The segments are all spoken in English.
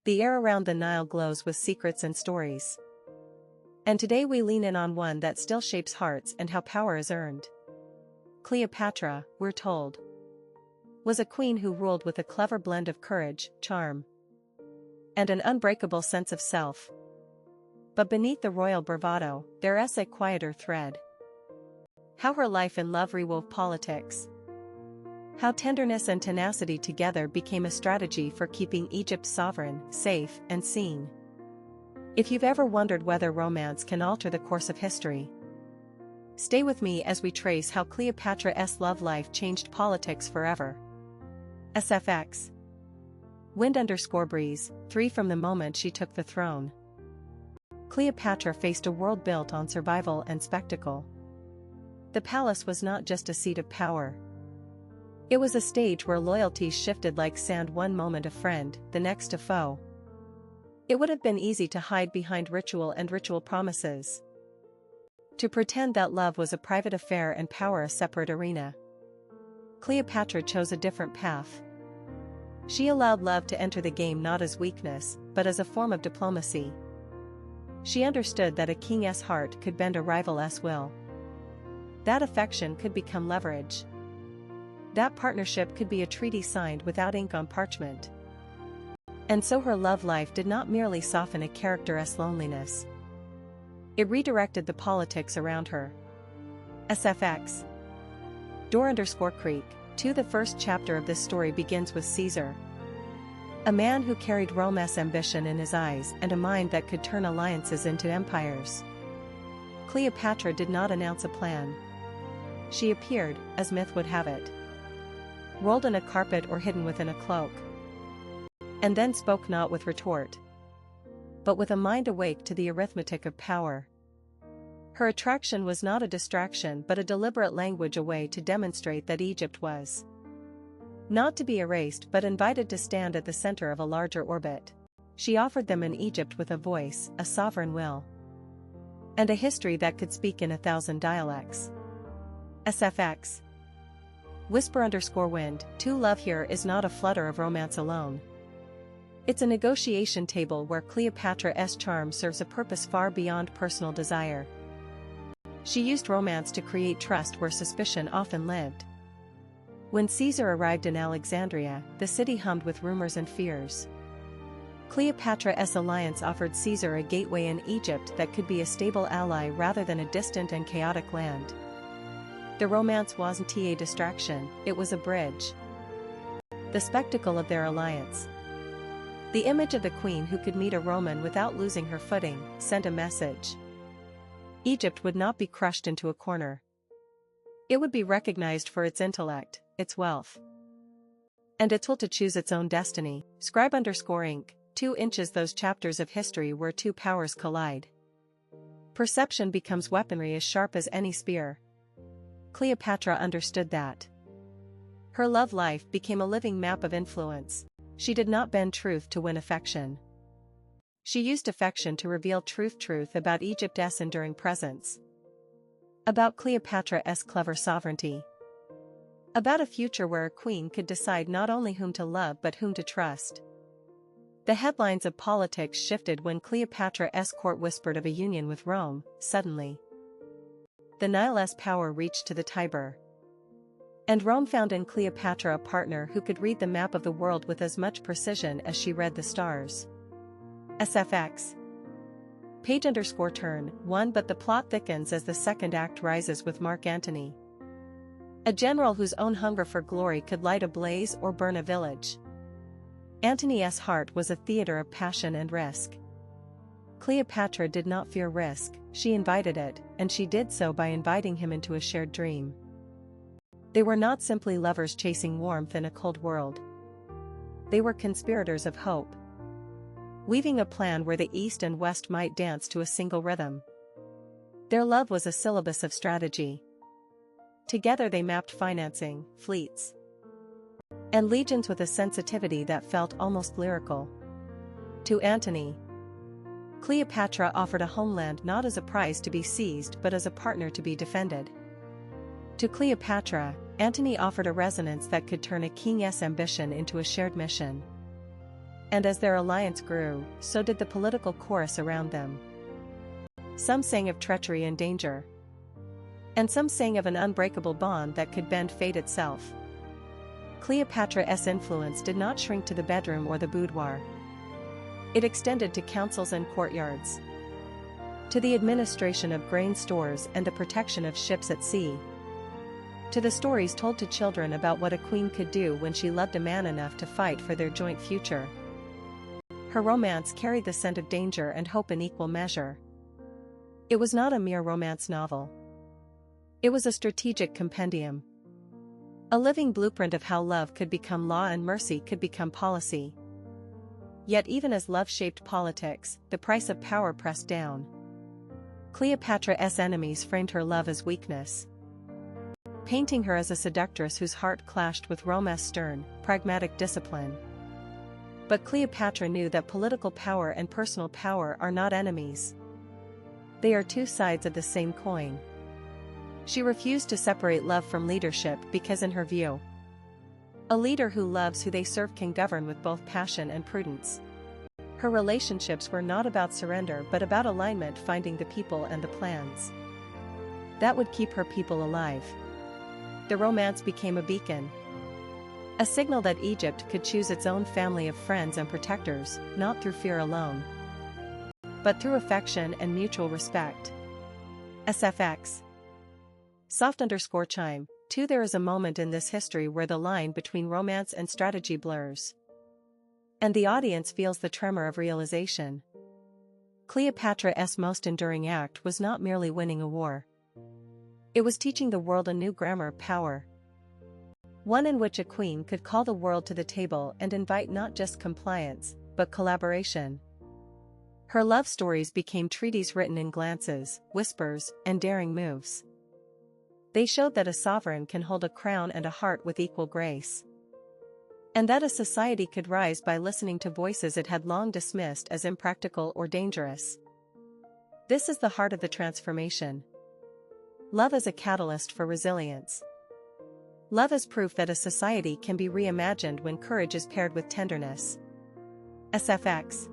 The air around the Nile glows with secrets and stories. And today we lean in on one that still shapes hearts and how power is earned. Cleopatra, we're told, was a queen who ruled with a clever blend of courage, charm, and an unbreakable sense of self. But beneath the royal bravado, there's a quieter thread. How her life and love rewove politics. How tenderness and tenacity together became a strategy for keeping Egypt sovereign, safe, and seen. If you've ever wondered whether romance can alter the course of history, stay with me as we trace how Cleopatra's love life changed politics forever. SFX. Wind_breeze, 3 from the moment she took the throne. Cleopatra faced a world built on survival and spectacle. The palace was not just a seat of power. It was a stage where loyalties shifted like sand, one moment a friend, the next a foe. It would have been easy to hide behind ritual and ritual promises, to pretend that love was a private affair and power a separate arena. Cleopatra chose a different path. She allowed love to enter the game not as weakness, but as a form of diplomacy. She understood that a king's heart could bend a rival's will. That affection could become leverage. That partnership could be a treaty signed without ink on parchment. And so her love life did not merely soften a character's loneliness. It redirected the politics around her. SFX. Door_Creek, 2. The first chapter of this story begins with Caesar, a man who carried Rome's ambition in his eyes and a mind that could turn alliances into empires. Cleopatra did not announce a plan. She appeared, as myth would have it, rolled in a carpet or hidden within a cloak, and then spoke not with retort, but with a mind awake to the arithmetic of power. Her attraction was not a distraction but a deliberate language, a way to demonstrate that Egypt was not to be erased but invited to stand at the center of a larger orbit. She offered them an Egypt with a voice, a sovereign will, and a history that could speak in 1,000 dialects. SFX. Whisper_wind, 2. Love here is not a flutter of romance alone. It's a negotiation table where Cleopatra's charm serves a purpose far beyond personal desire. She used romance to create trust where suspicion often lived. When Caesar arrived in Alexandria, the city hummed with rumors and fears. Cleopatra's alliance offered Caesar a gateway in Egypt that could be a stable ally rather than a distant and chaotic land. The romance wasn't a distraction, it was a bridge. The spectacle of their alliance, the image of the queen who could meet a Roman without losing her footing, sent a message. Egypt would not be crushed into a corner. It would be recognized for its intellect, its wealth, and its will to choose its own destiny. Scribe_ink, 2 inches. Those chapters of history where two powers collide. Perception becomes weaponry as sharp as any spear. Cleopatra understood that. Her love life became a living map of influence. She did not bend truth to win affection. She used affection to reveal truth about Egypt's enduring presence, about Cleopatra's clever sovereignty, about a future where a queen could decide not only whom to love but whom to trust. The headlines of politics shifted when Cleopatra's court whispered of a union with Rome. Suddenly, the Nile's power reached to the Tiber, and Rome found in Cleopatra a partner who could read the map of the world with as much precision as she read the stars. SFX. Page_turn, 1. But the plot thickens as the second act rises with Antony, a general whose own hunger for glory could light a blaze or burn a village. Antony's heart was a theater of passion and risk. Cleopatra did not fear risk, she invited it, and she did so by inviting him into a shared dream. They were not simply lovers chasing warmth in a cold world. They were conspirators of hope, weaving a plan where the East and West might dance to a single rhythm. Their love was a syllabus of strategy. Together they mapped financing, fleets, and legions with a sensitivity that felt almost lyrical. To Antony, Cleopatra offered a homeland not as a prize to be seized but as a partner to be defended. To Cleopatra, Antony offered a resonance that could turn a king's ambition into a shared mission. And as their alliance grew, so did the political chorus around them. Some sang of treachery and danger. And some sang of an unbreakable bond that could bend fate itself. Cleopatra's influence did not shrink to the bedroom or the boudoir. It extended to councils and courtyards, to the administration of grain stores and the protection of ships at sea, to the stories told to children about what a queen could do when she loved a man enough to fight for their joint future. Her romance carried the scent of danger and hope in equal measure. It was not a mere romance novel. It was a strategic compendium. A living blueprint of how love could become law and mercy could become policy. Yet even as love shaped politics, the price of power pressed down. Cleopatra's enemies framed her love as weakness, painting her as a seductress whose heart clashed with Rome's stern, pragmatic discipline. But Cleopatra knew that political power and personal power are not enemies. They are two sides of the same coin. She refused to separate love from leadership because in her view, a leader who loves who they serve can govern with both passion and prudence. Her relationships were not about surrender but about alignment, finding the people and the plans that would keep her people alive. The romance became a beacon, a signal that Egypt could choose its own family of friends and protectors, not through fear alone, but through affection and mutual respect. SFX. Soft_chime. 2 There is a moment in this history where the line between romance and strategy blurs, and the audience feels the tremor of realization. Cleopatra's most enduring act was not merely winning a war. It was teaching the world a new grammar of power. One in which a queen could call the world to the table and invite not just compliance, but collaboration. Her love stories became treaties written in glances, whispers, and daring moves. They showed that a sovereign can hold a crown and a heart with equal grace, and that a society could rise by listening to voices it had long dismissed as impractical or dangerous. This is the heart of the transformation. Love as a catalyst for resilience. Love as proof that a society can be reimagined when courage is paired with tenderness. SFX.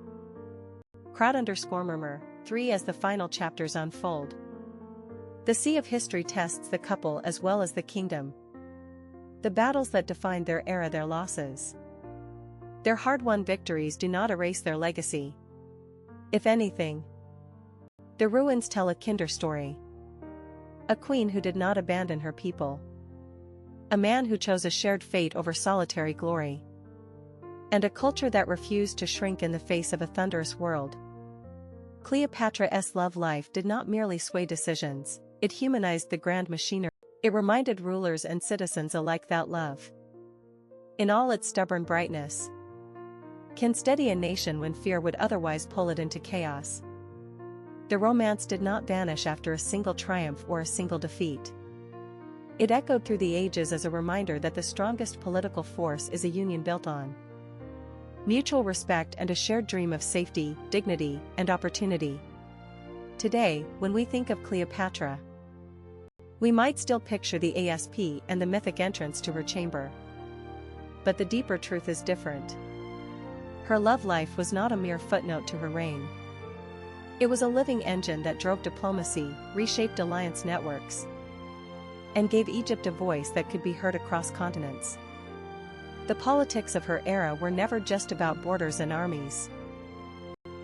Crowd_murmur. 3 As the final chapters unfold, the sea of history tests the couple as well as the kingdom. The battles that defined their era, their losses, their hard-won victories do not erase their legacy. If anything, the ruins tell a kinder story. A queen who did not abandon her people. A man who chose a shared fate over solitary glory. And a culture that refused to shrink in the face of a thunderous world. Cleopatra's love life did not merely sway decisions, it humanized the grand machinery. It reminded rulers and citizens alike that love, in all its stubborn brightness, can steady a nation when fear would otherwise pull it into chaos. The romance did not vanish after a single triumph or a single defeat. It echoed through the ages as a reminder that the strongest political force is a union built on mutual respect and a shared dream of safety, dignity, and opportunity. Today, when we think of Cleopatra, we might still picture the ASP and the mythic entrance to her chamber. But the deeper truth is different. Her love life was not a mere footnote to her reign. It was a living engine that drove diplomacy, reshaped alliance networks, and gave Egypt a voice that could be heard across continents. The politics of her era were never just about borders and armies.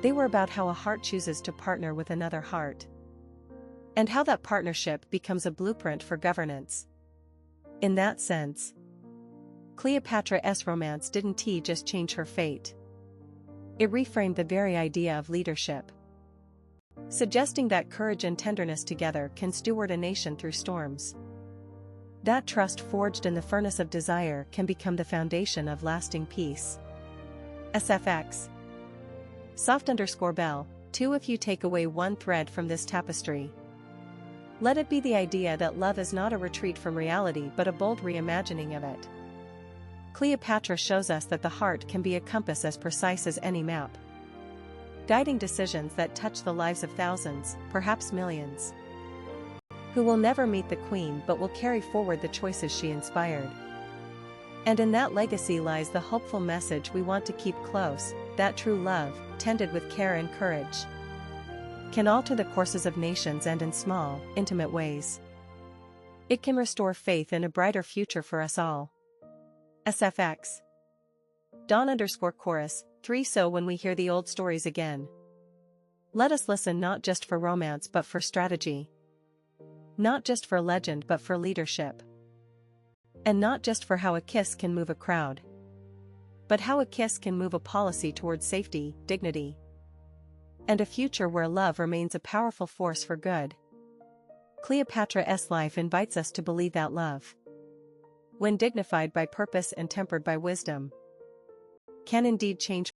They were about how a heart chooses to partner with another heart, and how that partnership becomes a blueprint for governance. In that sense, Cleopatra's romance didn't just change her fate. It reframed the very idea of leadership, suggesting that courage and tenderness together can steward a nation through storms. That trust forged in the furnace of desire can become the foundation of lasting peace. SFX. Soft_bell. 2 If you take away one thread from this tapestry, let it be the idea that love is not a retreat from reality but a bold reimagining of it. Cleopatra shows us that the heart can be a compass as precise as any map, guiding decisions that touch the lives of thousands, perhaps millions, who will never meet the queen but will carry forward the choices she inspired. And in that legacy lies the hopeful message we want to keep close: that true love, tended with care and courage, can alter the courses of nations and in small, intimate ways. It can restore faith in a brighter future for us all. SFX. Dawn_chorus, 3. So when we hear the old stories again, let us listen not just for romance but for strategy. Not just for legend but for leadership. And not just for how a kiss can move a crowd, but how a kiss can move a policy towards safety, dignity, and a future where love remains a powerful force for good. Cleopatra's life invites us to believe that love, when dignified by purpose and tempered by wisdom, can indeed change